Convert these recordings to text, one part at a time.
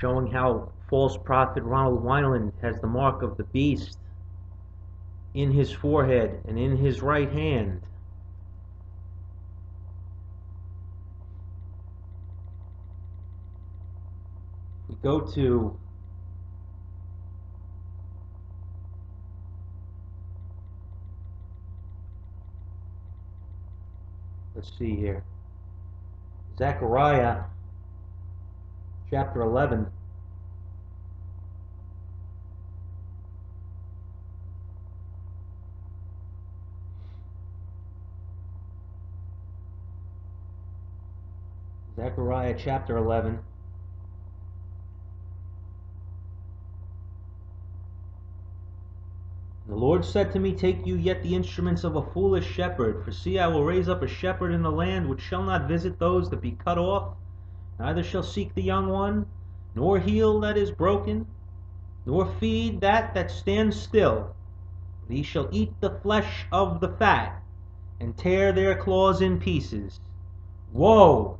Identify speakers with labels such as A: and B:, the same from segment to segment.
A: showing how false prophet Ron Weinland has the mark of the beast in his forehead and in his right hand. We go to let's see here, Zechariah chapter 11. Zechariah chapter 11. The Lord said to me, take you yet the instruments of a foolish shepherd, for see, I will raise up a shepherd in the land, which shall not visit those that be cut off, neither shall seek the young one, nor heal that is broken, nor feed that stands still. But he shall eat the flesh of the fat, and tear their claws in pieces. Woe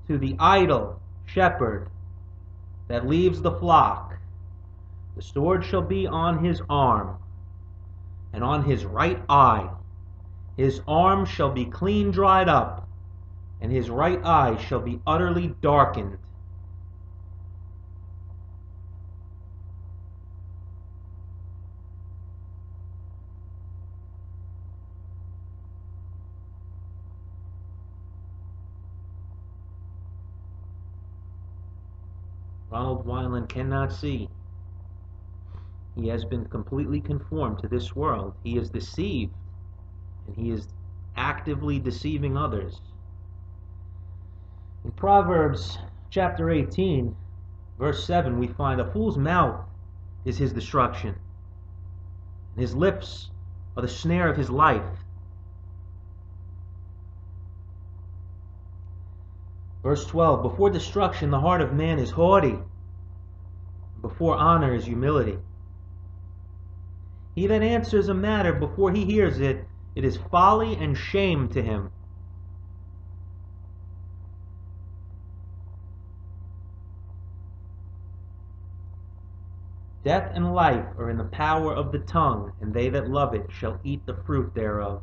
A: to the idle shepherd that leaves the flock. The sword shall be on his arm, and on his right eye. His arm shall be clean dried up, and his right eye shall be utterly darkened. Ron Weinland cannot see. He has been completely conformed to this world. He is deceived, and he is actively deceiving others. In Proverbs chapter 18, verse 7, we find a fool's mouth is his destruction, and his lips are the snare of his life. Verse 12, before destruction the heart of man is haughty, before honor is humility. He that answers a matter before he hears it, it is folly and shame to him. Death and life are in the power of the tongue, and they that love it shall eat the fruit thereof.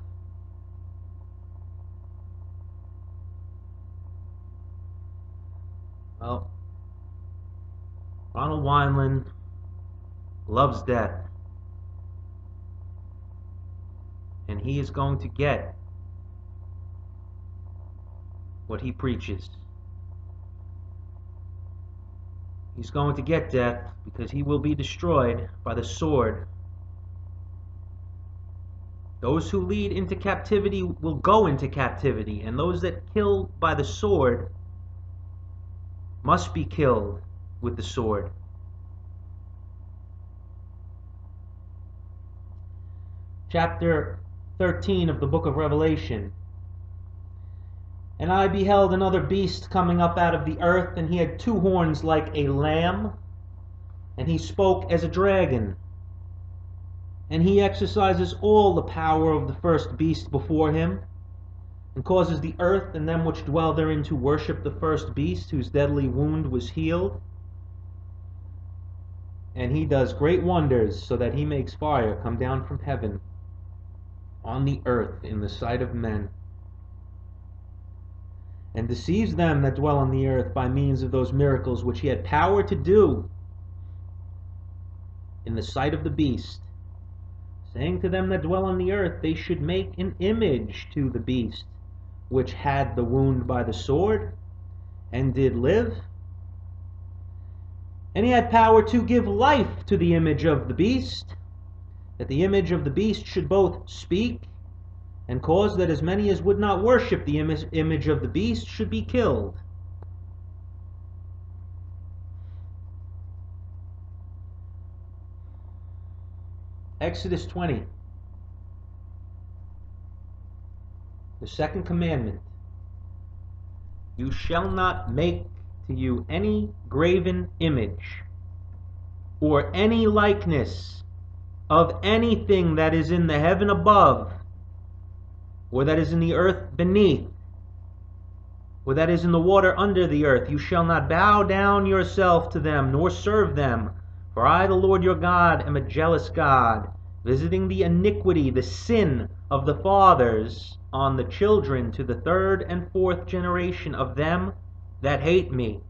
A: Well, Ron Weinland loves death, and he is going to get what he preaches. He's going to get death because he will be destroyed by the sword. Those who lead into captivity will go into captivity, and those that kill by the sword must be killed with the sword. Chapter 13 of the book of Revelation. And I beheld another beast coming up out of the earth, and he had two horns like a lamb, and he spoke as a dragon. And he exercises all the power of the first beast before him, and causes the earth and them which dwell therein to worship the first beast, whose deadly wound was healed. And he does great wonders, so that he makes fire come down from heaven on the earth in the sight of men, and deceives them that dwell on the earth by means of those miracles which he had power to do in the sight of the beast, saying to them that dwell on the earth, they should make an image to the beast which had the wound by the sword, and did live. And he had power to give life to the image of the beast, that the image of the beast should both speak, and cause that as many as would not worship the image of the beast should be killed. Exodus 20. The second commandment. You shall not make to you any graven image, or any likeness of anything that is in the heaven above, or that is in the earth beneath, or that is in the water under the earth. You shall not bow down yourself to them, nor serve them. For I, the Lord your God, am a jealous God, visiting the iniquity, the sin of the fathers on the children to the third and fourth generation of them that hate me,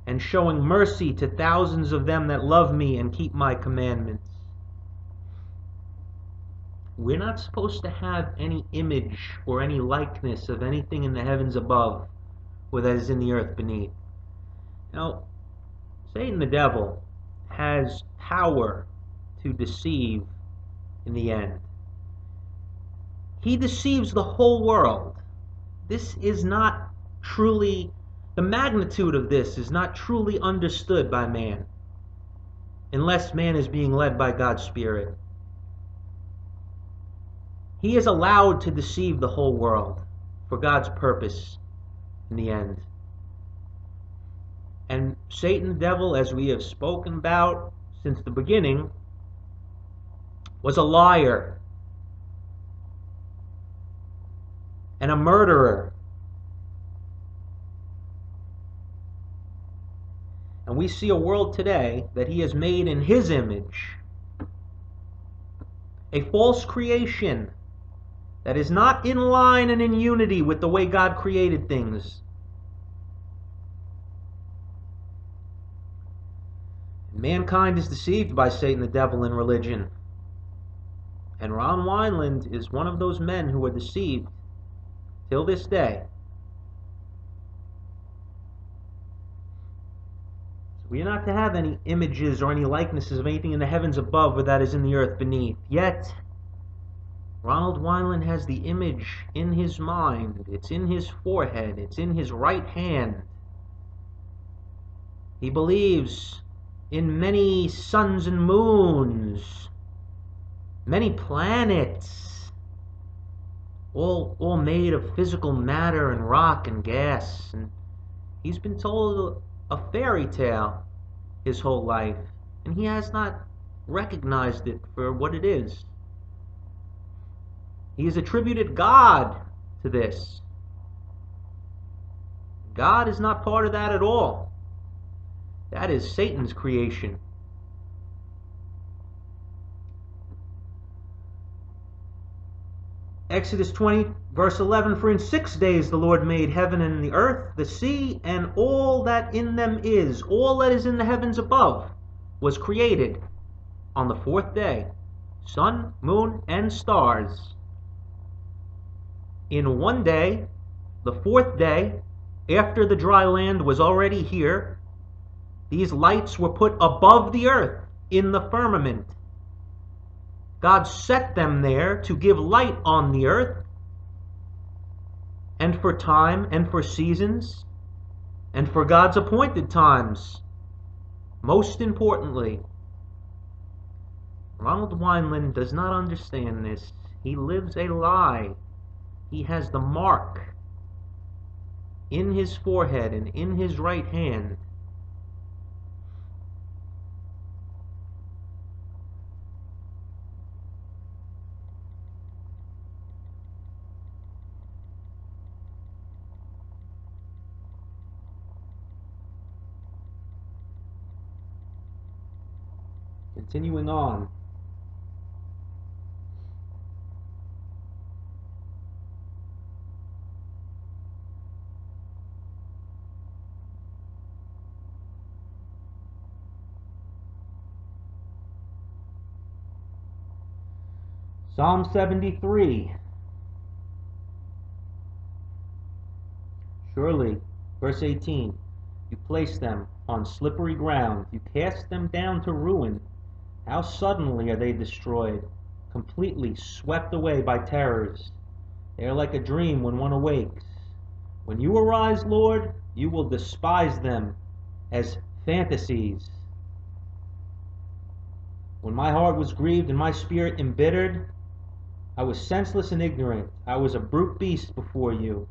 A: and showing mercy to thousands of them that love me and keep my commandments. We're not supposed to have any image or any likeness of anything in the heavens above or that is in the earth beneath. Now, Satan the devil has power to deceive in the end. He deceives the whole world. This is not truly, the magnitude of this is not truly understood by man, unless man is being led by God's Spirit. He is allowed to deceive the whole world for God's purpose in the end. And Satan, the devil, as we have spoken about since the beginning, was a liar and a murderer. And we see a world today that he has made in his image, a false creation that is not in line and in unity with the way God created things. Mankind is deceived by Satan the devil in religion. And Ron Weinland is one of those men who are deceived till this day. So we are not to have any images or any likenesses of anything in the heavens above or that is in the earth beneath. Yet, Ronald Weinland has the image in his mind. It's in his forehead. It's in his right hand. He believes in many suns and moons, many planets, all made of physical matter and rock and gas. And he's been told a fairy tale his whole life, and he has not recognized it for what it is. He has attributed God to this. God is not part of that at all. That is Satan's creation. Exodus 20, verse 11, for in 6 days the Lord made heaven and the earth, the sea, and all that in them is. All that is in the heavens above was created on the fourth day. Sun, moon, and stars. In one day, the fourth day, after the dry land was already here, these lights were put above the earth in the firmament. God set them there to give light on the earth, and for time, and for seasons, and for God's appointed times. Most importantly, Ronald Weinland does not understand this. He lives a lie. He has the mark in his forehead and in his right hand. Continuing on. Psalm 73. Surely, verse 18, you place them on slippery ground, you cast them down to ruin. How suddenly are they destroyed, completely swept away by terrors. They are like a dream when one awakes. When you arise, Lord, you will despise them as fantasies. When my heart was grieved and my spirit embittered, I was senseless and ignorant. I was a brute beast before you.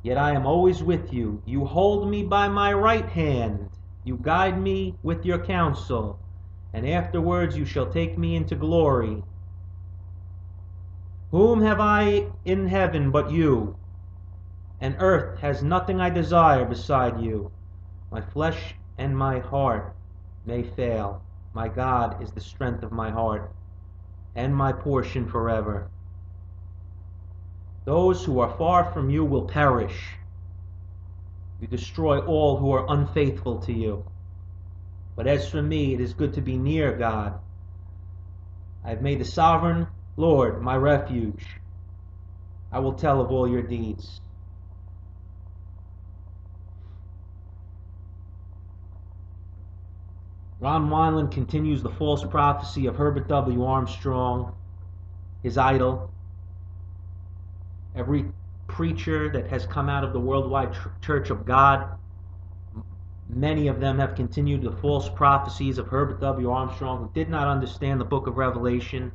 A: Yet I am always with you. You hold me by my right hand. You guide me with your counsel. And afterwards you shall take me into glory. Whom have I in heaven but you? and earth has nothing I desire beside you. My flesh and my heart may fail. My God is the strength of my heart and my portion forever. Those who are far from you will perish. You destroy all who are unfaithful to you. But as for me, it is good to be near God. I have made the sovereign Lord my refuge. I will tell of all your deeds. Ron Weinland continues the false prophecy of Herbert W. Armstrong, his idol. Every preacher that has come out of the Worldwide Church of God, many of them have continued the false prophecies of Herbert W. Armstrong, who did not understand the book of Revelation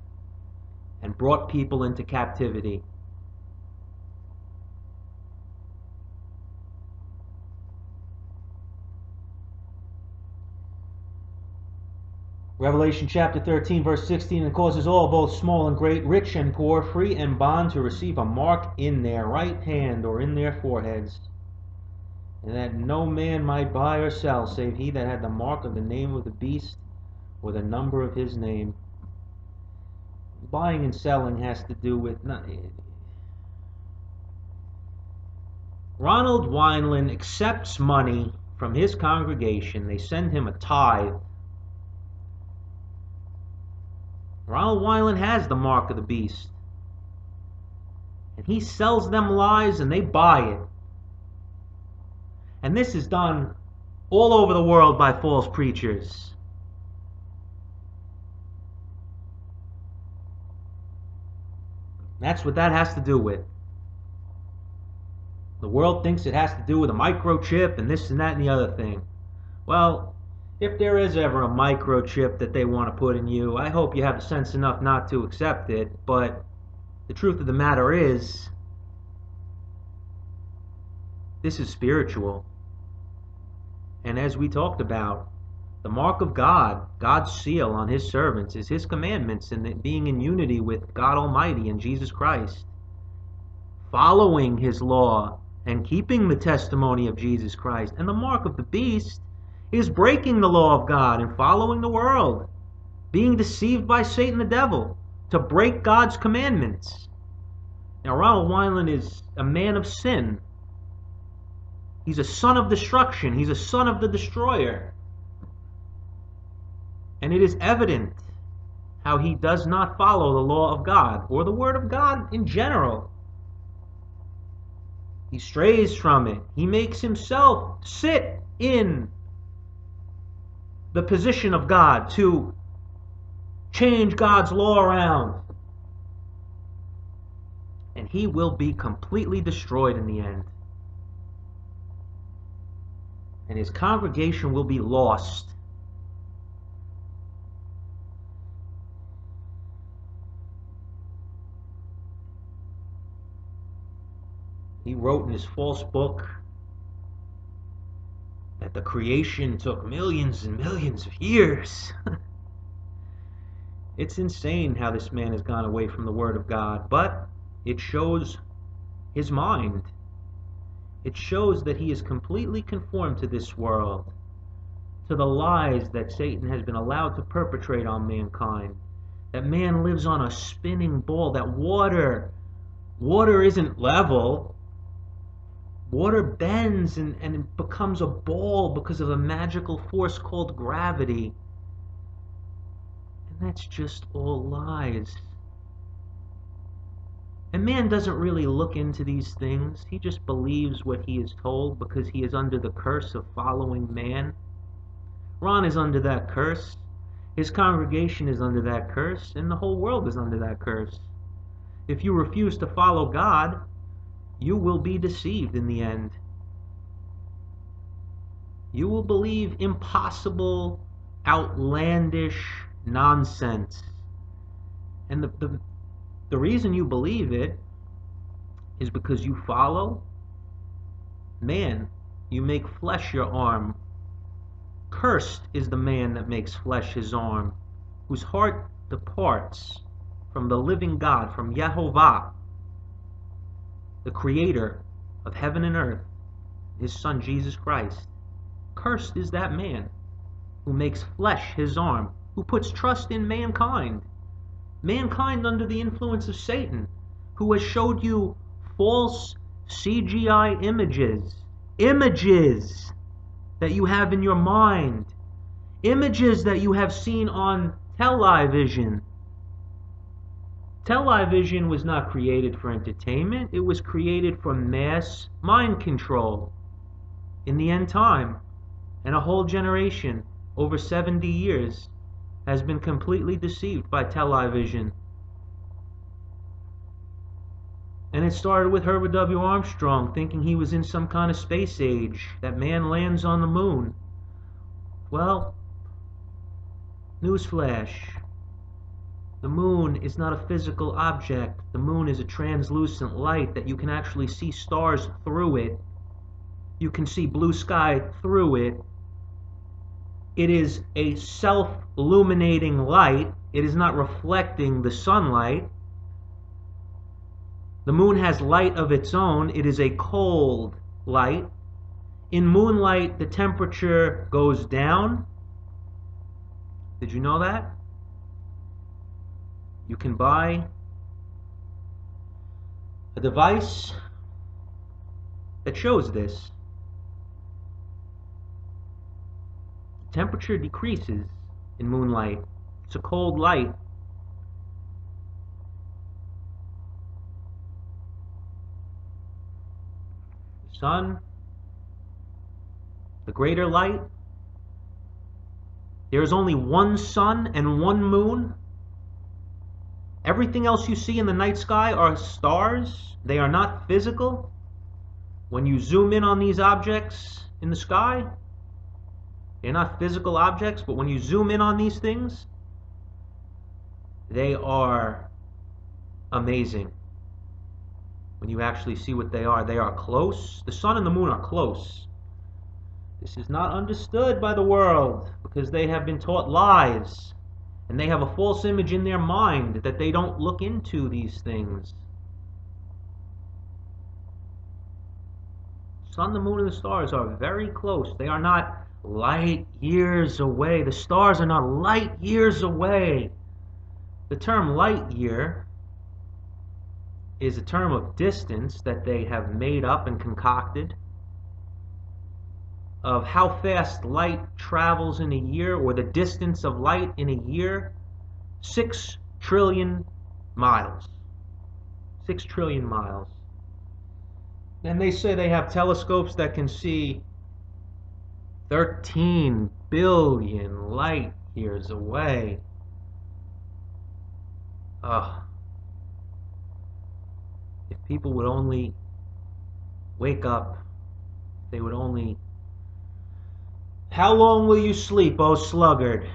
A: and brought people into captivity. Revelation chapter 13, verse 16, and causes all, both small and great, rich and poor, free and bond, to receive a mark in their right hand or in their foreheads, and that no man might buy or sell, save he that had the mark of the name of the beast or the number of his name. Buying and selling has to do with... Ronald Weinland accepts money from his congregation. They send him a tithe. Ronald Weinland has the mark of the beast. And he sells them lies and they buy it. And this is done all over the world by false preachers. That's what that has to do with. The world thinks it has to do with a microchip and this and that and the other thing. Well, if there is ever a microchip that they want to put in you, I hope you have sense enough not to accept it. But the truth of the matter is, this is spiritual. And as we talked about, the mark of God, God's seal on his servants, is his commandments and being in unity with God Almighty and Jesus Christ, following his law and keeping the testimony of Jesus Christ. And the mark of the beast is breaking the law of God and following the world, being deceived by Satan the devil to break God's commandments. Now, Ronald Weinland is a man of sin. He's a son of destruction. He's a son of the destroyer. And it is evident how he does not follow the law of God or the word of God in general. He strays from it. He makes himself sit in the position of God to change God's law around. And he will be completely destroyed in the end. And his congregation will be lost. He wrote in his false book that the creation took millions and millions of years. It's insane how this man has gone away from the Word of God, but it shows his mind. It shows that he is completely conformed to this world, to the lies that Satan has been allowed to perpetrate on mankind, that man lives on a spinning ball, that water isn't level. Water bends and it becomes a ball because of a magical force called gravity. And that's just all lies. And man doesn't really look into these things. He just believes what he is told because he is under the curse of following man. Ron is under that curse. His congregation is under that curse. And the whole world is under that curse. If you refuse to follow God, you will be deceived in the end. You will believe impossible, outlandish nonsense. And the reason you believe it is because you follow man. You make flesh your arm. Cursed is the man that makes flesh his arm, whose heart departs from the living God, from Yehovah, the Creator, of heaven and earth, his Son Jesus Christ. Cursed is that man who makes flesh his arm, who puts trust in mankind. Mankind under the influence of Satan, who has showed you false CGI images that you have in your mind, images that you have seen on television. Television was not created for entertainment. It was created for mass mind control in the end time. And a whole generation, over 70 years, has been completely deceived by television. And it started with Herbert W. Armstrong thinking he was in some kind of space age, that man lands on the moon. Well, newsflash. The moon is not a physical object. The moon is a translucent light that you can actually see stars through it. You can see blue sky through it. It is a self-illuminating light. It is not reflecting the sunlight. The moon has light of its own. It is a cold light. In moonlight, the temperature goes down. Did you know that? You can buy a device that shows this. The temperature decreases in moonlight. It's a cold light. The sun, the greater light. There is only one sun and one moon. Everything else you see in the night sky are stars. They are not physical. When you zoom in on these objects in the sky, they're not physical objects, but when you zoom in on these things, they are amazing. When you actually see what they are close. The sun and the moon are close. This is not understood by the world because they have been taught lies. And they have a false image in their mind that they don't look into these things. Sun, the moon, and the stars are very close. They are not light years away. The stars are not light years away. The term light year is a term of distance that they have made up and concocted of how fast light travels in a year, or the distance of light in a year. 6 trillion miles. 6 trillion miles. And they say they have telescopes that can see 13 billion light years away. If people would only wake up, if they would only... How long will you sleep, O sluggard?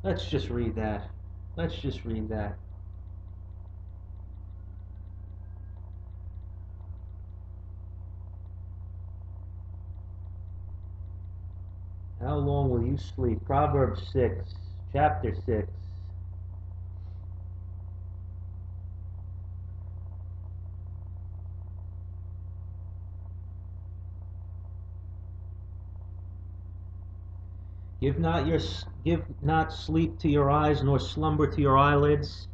A: Let's just read that. Let's just read that. How long will you sleep? Proverbs 6, chapter 6. Give not sleep to your eyes, nor slumber to your eyelids.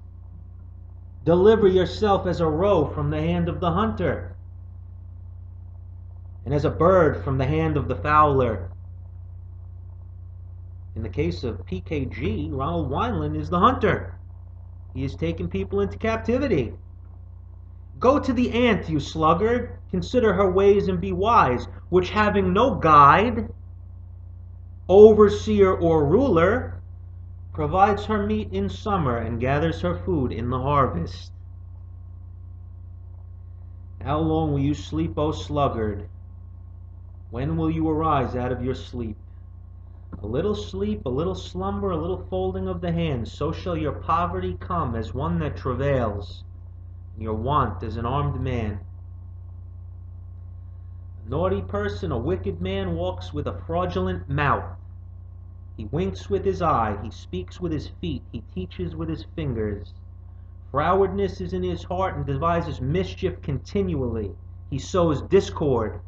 A: Deliver yourself as a roe from the hand of the hunter, and as a bird from the hand of the fowler. In the case of Pkg, Ron Weinland is the hunter. He has taken people into captivity. Go to the ant, you sluggard, consider her ways and be wise, which having no guide, overseer or ruler, provides her meat in summer and gathers her food in the harvest. How long will you sleep, O sluggard? When will you arise out of your sleep? A little sleep, a little slumber, a little folding of the hands, so shall your poverty come as one that travails, and your want as an armed man. A naughty person, a wicked man, walks with a fraudulent mouth. He winks with his eye, he speaks with his feet, he teaches with his fingers. Frowardness is in his heart and devises mischief continually. he sows discord.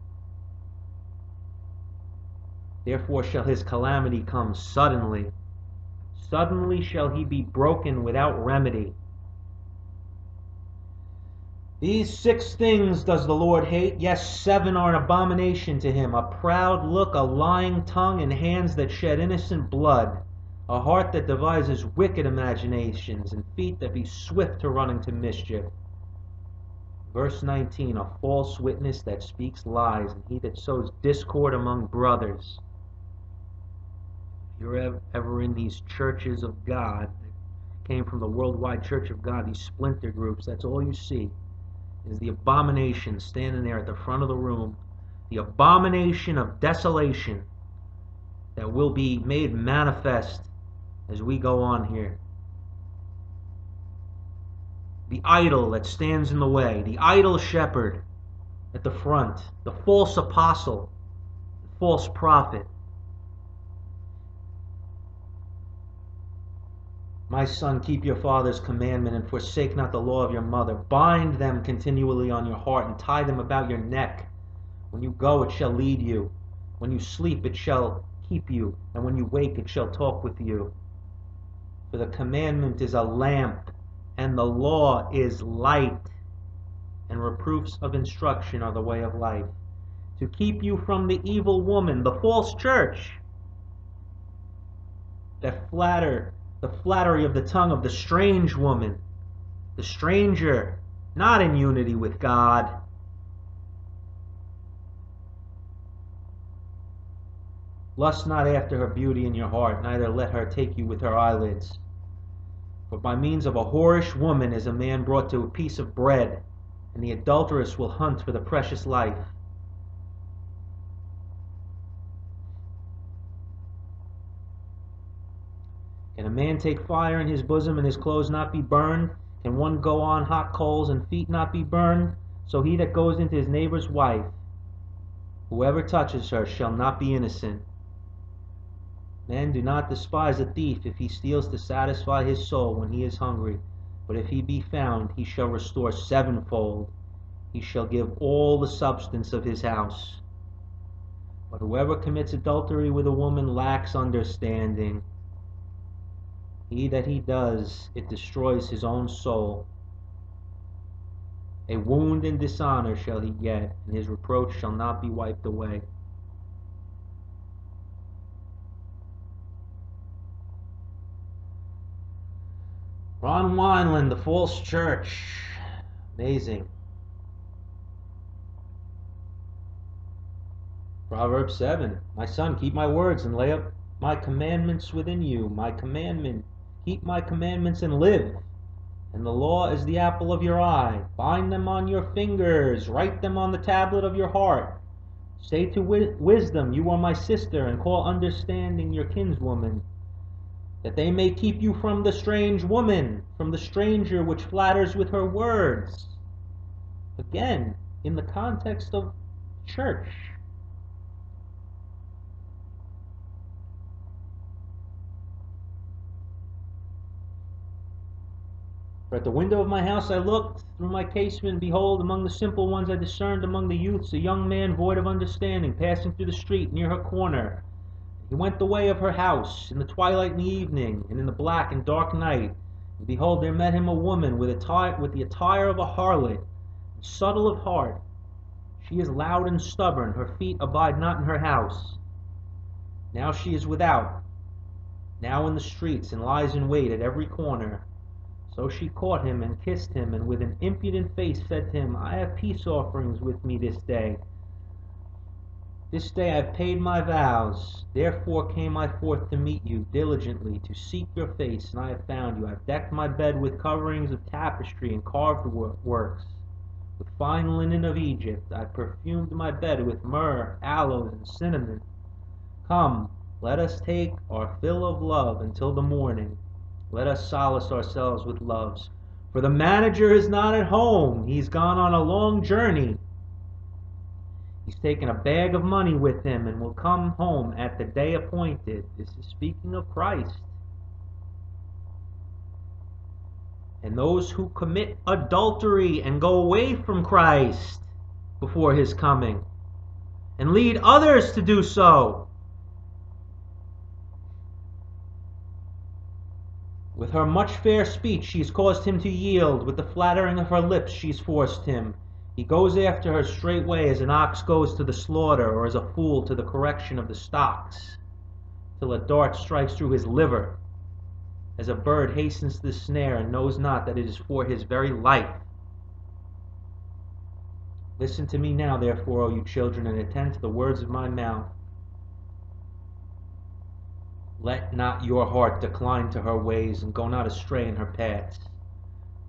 A: Therefore shall his calamity come suddenly. Suddenly shall he be broken without remedy. These 6 things does the Lord hate. Yes, 7 are an abomination to him: a proud look, a lying tongue, and hands that shed innocent blood, a heart that devises wicked imaginations, and feet that be swift to run into mischief. Verse 19, a false witness that speaks lies, and he that sows discord among brothers. If you're ever in these churches of God that came from the worldwide church of God, these splinter groups, that's all you see is the abomination standing there at the front of the room, the abomination of desolation that will be made manifest as we go on here. The idol that stands in the way, the idol shepherd at the front, the false apostle, the false prophet. My son, keep your father's commandment and forsake not the law of your mother. Bind them continually on your heart and tie them about your neck. When you go, it shall lead you. When you sleep, it shall keep you. And when you wake, it shall talk with you. For the commandment is a lamp, and the law is light, and reproofs of instruction are the way of life, to keep you from the evil woman, the false church, the flattery of the tongue of the strange woman, the stranger, not in unity with God. Lust not after her beauty in your heart, neither let her take you with her eyelids. For by means of a whorish woman is a man brought to a piece of bread, and the adulteress will hunt for the precious life. Can a man take fire in his bosom and his clothes not be burned? Can one go on hot coals and feet not be burned? So he that goes into his neighbor's wife, whoever touches her, shall not be innocent. Men, do not despise a thief if he steals to satisfy his soul when he is hungry. But if he be found, he shall restore 7-fold. He shall give all the substance of his house. But whoever commits adultery with a woman lacks understanding. He that he does, it destroys his own soul. A wound and dishonor shall he get, and his reproach shall not be wiped away. Ron Weinland, the false church. Amazing. Proverbs 7. My son, keep my words and lay up my commandments within you. My commandment. Keep my commandments and live. And the law is the apple of your eye. Bind them on your fingers. Write them on the tablet of your heart. Say to wisdom, you are my sister, and call understanding your kinswoman, that they may keep you from the strange woman, from the stranger which flatters with her words. Again, in the context of church. For at the window of my house I looked through my casement, and behold, among the simple ones I discerned among the youths a young man void of understanding, passing through the street near her corner. He went the way of her house in the twilight and the evening, and in the black and dark night. And behold, there met him a woman with the attire of a harlot, and subtle of heart. She is loud and stubborn, her feet abide not in her house. Now she is without, now in the streets, and lies in wait at every corner. So she caught him and kissed him, and with an impudent face said to him, I have peace offerings with me this day. This day I have paid my vows. Therefore came I forth to meet you diligently, to seek your face, and I have found you. I have decked my bed with coverings of tapestry and carved works, with fine linen of Egypt. I perfumed my bed with myrrh, aloes, and cinnamon. Come, let us take our fill of love until the morning. Let us solace ourselves with loves. For the manager is not at home. He's gone on a long journey. He's taken a bag of money with him and will come home at the day appointed. This is speaking of Christ. And those who commit adultery and go away from Christ, before his coming, and lead others to do so. With her much fair speech she has caused him to yield, with the flattering of her lips she has forced him. He goes after her straightway, as an ox goes to the slaughter, or as a fool to the correction of the stocks, till a dart strikes through his liver, as a bird hastens to the snare and knows not that it is for his very life. Listen to me now, therefore, O you children, and attend to the words of my mouth. Let not your heart decline to her ways, and go not astray in her paths.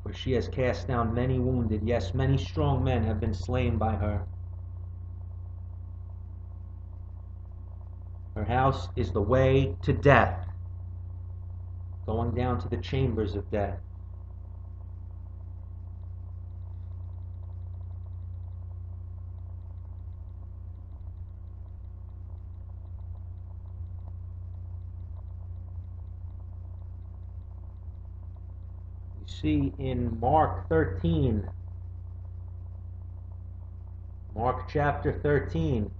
A: For she has cast down many wounded, yes, many strong men have been slain by her. Her house is the way to death, going down to the chambers of death. You see in Mark 13, Mark chapter 13,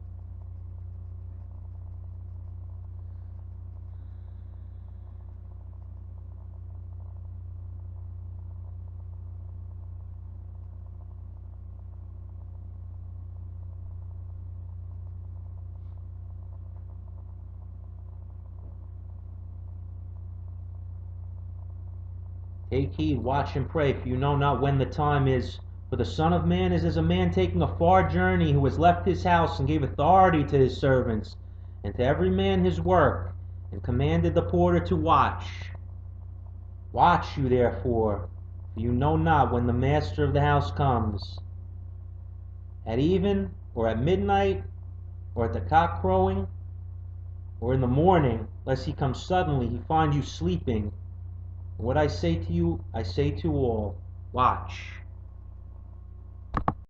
A: take heed, watch and pray, for you know not when the time is. For the Son of Man is as a man taking a far journey, who has left his house, and gave authority to his servants, and to every man his work, and commanded the porter to watch. Watch you therefore, for you know not when the master of the house comes, at even, or at midnight, or at the cock crowing, or in the morning, lest he come suddenly, he find you sleeping. What I say to you, I say to all, watch.